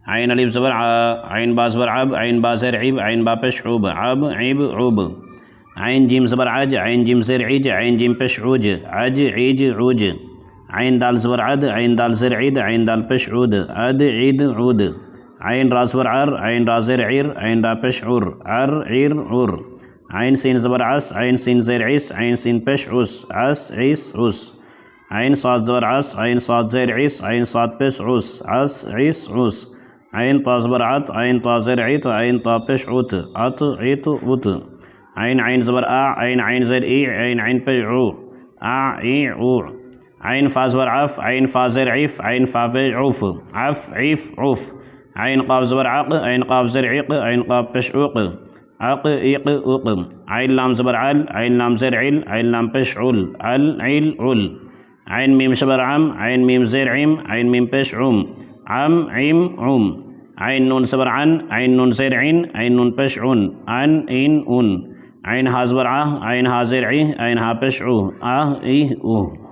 عين ألف زبر ع، عين با زبر عب، عين با زر عيب، عين با بش عوب، عب عيب عوب. عين جيم زبر عج، عين جيم زر عيج، عين جيم بش عوج، عج عيج عوج. عين دال زبر عد، عين دال زر عيد، عين دال بش عود، عد عيد عود. عين را زبر عر، عين را زر عير، عين را بش عور، عر عير عور. عين سين زبر عس، عين سين زر عيس، عين سين بش عس، عس عيس عس. عين صاد زبر عس، عين صاد زر عيس، عين صاد بش عس، عس عيس عس. عين طا زبر عط، عين طا زر عيط، عين طا بش عوت، عط عيط عوت. عين زبر عين عين زر اي، عين عين بش عو، اي عو. عين فا زبر عف، عين فا زر عيف، عين فا بش عوف، عف عيف عوف. عين قاف زبر عق، عين قاف زر عيق، عين قاف بش عوق، عق عيق عوق. عين لام زبر عل، عين لام زر عل، عين لام بش عل، عل عيل عل. عين ميم شبر عم، عين ميم زر عم، عين ميم بش عم، عم عيم عم. عين نون صبر عن، عين نون زر عين، عين نون بش عن، عن عين عن. عين ها زبر عه، عين ها زر عيه، عين ها بش عوه، عه إيه أوه.